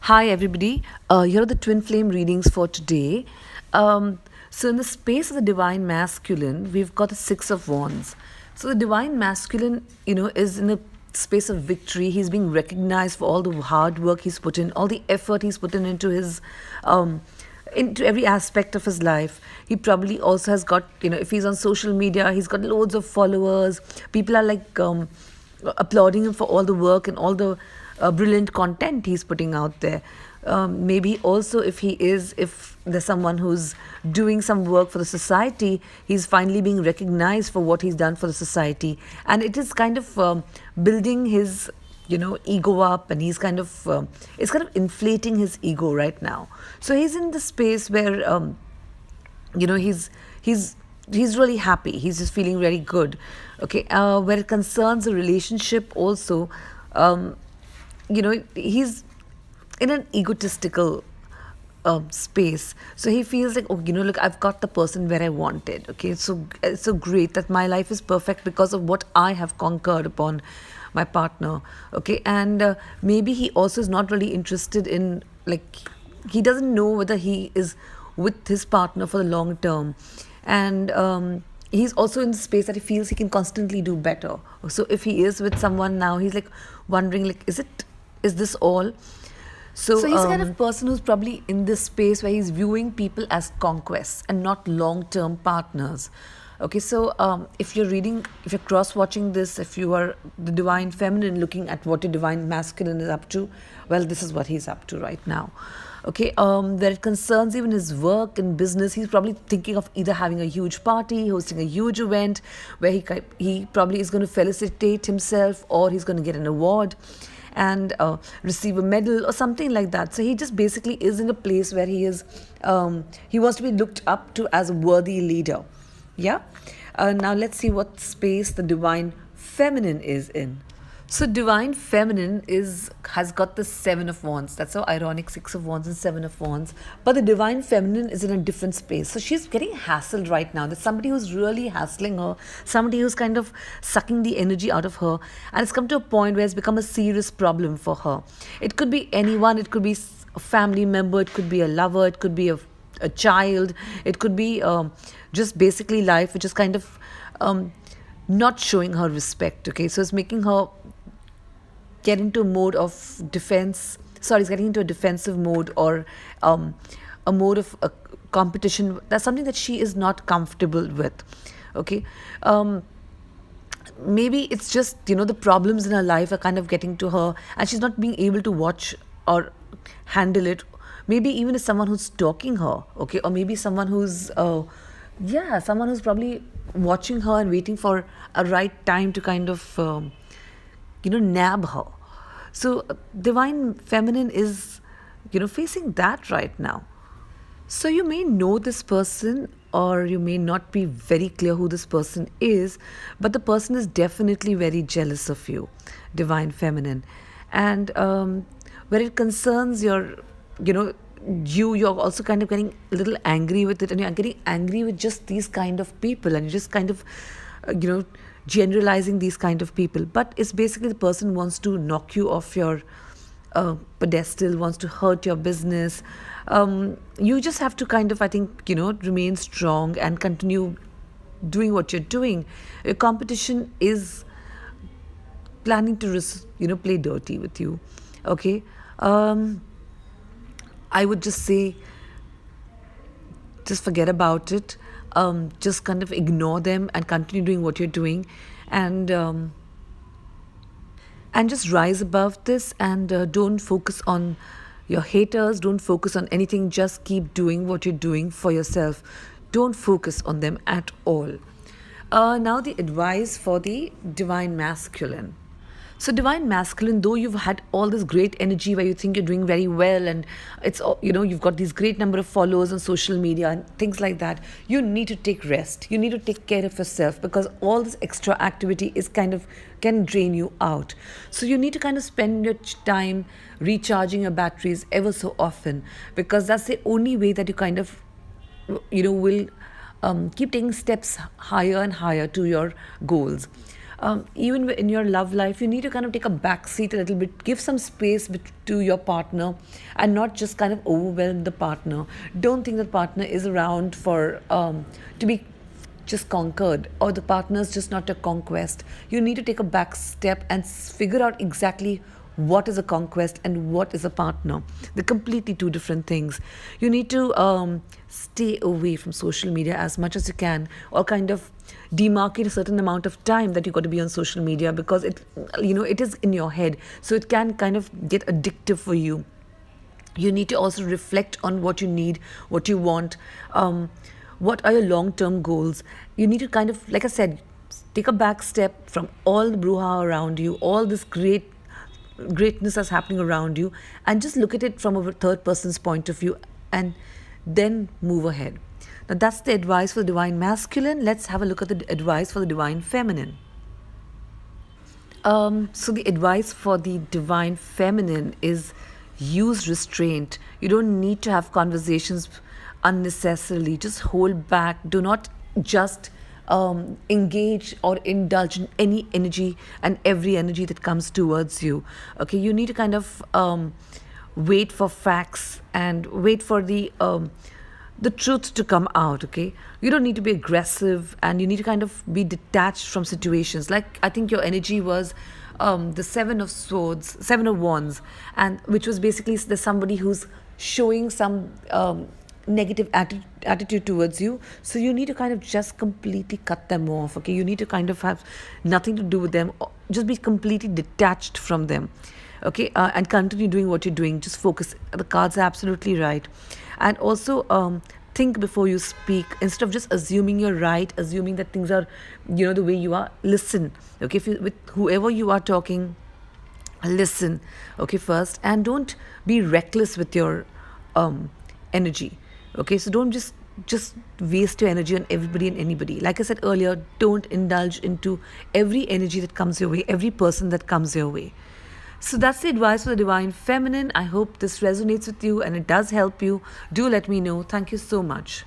Hi, everybody. Here are the twin flame readings for today. So, in the space of the divine masculine, we've got the Six of Wands. So, the divine masculine, is in a space of victory. He's being recognized for all the hard work he's put in, all the effort he's put in into every aspect of his life. He probably also has got, if he's on social media, he's got loads of followers. People are like applauding him for all the work and all the brilliant content he's putting out there. Maybe also if there's someone who's doing some work for the society, he's finally being recognized for what he's done for the society, and it is kind of building his ego up, and he's kind of it's kind of inflating his ego right now. So he's in the space where he's really happy, he's just feeling very good. Okay, where it concerns a relationship also, um, he's in an egotistical space. So he feels like, oh, look, I've got the person where I wanted. Okay, it's so great that my life is perfect because of what I have conquered upon my partner. Okay, and maybe he also is not really interested in, like, he doesn't know whether he is with his partner for the long term, and he's also in the space that he feels he can constantly do better. So if he is with someone now, he's like wondering, like, is this all? So he's the kind of person who's probably in this space where he's viewing people as conquests and not long-term partners. Okay, so if you're cross-watching this, if you are the divine feminine looking at what your divine masculine is up to, well, this is what he's up to right now. Okay, where it concerns even his work and business, he's probably thinking of either having a huge party, hosting a huge event where he probably is going to felicitate himself, or he's going to get an award and receive a medal or something like that. So he just basically is in a place where he wants to be looked up to as a worthy leader. Yeah. Now let's see what space the divine feminine is in. So divine feminine has got the Seven of Wands. That's so ironic, Six of Wands and Seven of Wands. But the divine feminine is in a different space. So she's getting hassled right now. There's somebody who's really hassling her, somebody who's kind of sucking the energy out of her. And it's come to a point where it's become a serious problem for her. It could be anyone, it could be a family member, it could be a lover, it could be a child, it could be just basically life, which is kind of not showing her respect. Okay, so it's making her get into a mode of defense. Sorry, it's getting into a defensive mode, or a mode of competition. That's something that she is not comfortable with. Okay, maybe it's just the problems in her life are kind of getting to her, and she's not being able to watch or handle it. Maybe even as someone who's stalking her. Okay, or maybe someone who's someone who's probably watching her and waiting for a right time to kind of nab her. So divine feminine is facing that right now. So you may know this person, or you may not be very clear who this person is, but the person is definitely very jealous of you, divine feminine. And where it concerns you know, you're also kind of getting a little angry with it, and you're getting angry with just these kind of people, and you're just kind of, generalizing these kind of people. But it's basically the person wants to knock you off your pedestal, wants to hurt your business. You just have to kind of, I think, remain strong and continue doing what you're doing. Your competition is planning to, play dirty with you. Okay. I would just say, just forget about it. Just kind of ignore them and continue doing what you're doing, and just rise above this, and don't focus on your haters, don't focus on anything, just keep doing what you're doing for yourself. Don't focus on them at all. Now the advice for the divine masculine. So divine masculine, though you've had all this great energy where you think you're doing very well, and you've got these great number of followers on social media and things like that, you need to take rest. You need to take care of yourself, because all this extra activity is kind of can drain you out. So you need to kind of spend your time recharging your batteries ever so often, because that's the only way that you kind of will keep taking steps higher and higher to your goals. even in your love life, you need to kind of take a back seat a little bit, give some space to your partner, and not just kind of overwhelm the partner. Don't think that partner is around for to be just conquered, or the partner is just not a conquest. You need to take a back step and figure out exactly what is a conquest and what is a partner. They're completely two different things. You need to stay away from social media as much as you can, or kind of demarcate a certain amount of time that you got to be on social media, because it is in your head, so it can kind of get addictive for you. You need to also reflect on what you need, what you want, what are your long-term goals. You need to kind of, like I said, take a back step from all the brouhaha around you, all this greatness that's happening around you, and just look at it from a third person's point of view, and then move ahead. Now that's the advice for the divine masculine. Let's have a look at the advice for the divine feminine. So the advice for the divine feminine is use restraint. You don't need to have conversations unnecessarily. Just hold back. Do not just engage or indulge in any energy and every energy that comes towards you. Okay, you need to kind of wait for facts and wait for the truth to come out. Okay, you don't need to be aggressive, and you need to kind of be detached from situations. Like, I think your energy was the seven of wands, and which was basically there's somebody who's showing some negative attitude towards you, so you need to kind of just completely cut them off. Okay, you need to kind of have nothing to do with them, just be completely detached from them. Okay, and continue doing what you're doing. Just focus. The cards are absolutely right. And also think before you speak, instead of just assuming you're right, assuming that things are the way you are. Listen. Okay, if with whoever you are talking, listen. Okay, first, and don't be reckless with your energy. Okay, so don't just waste your energy on everybody and anybody. Like I said earlier, don't indulge into every energy that comes your way, every person that comes your way. So that's the advice for the divine feminine. I hope this resonates with you and it does help you. Do let me know. Thank you so much.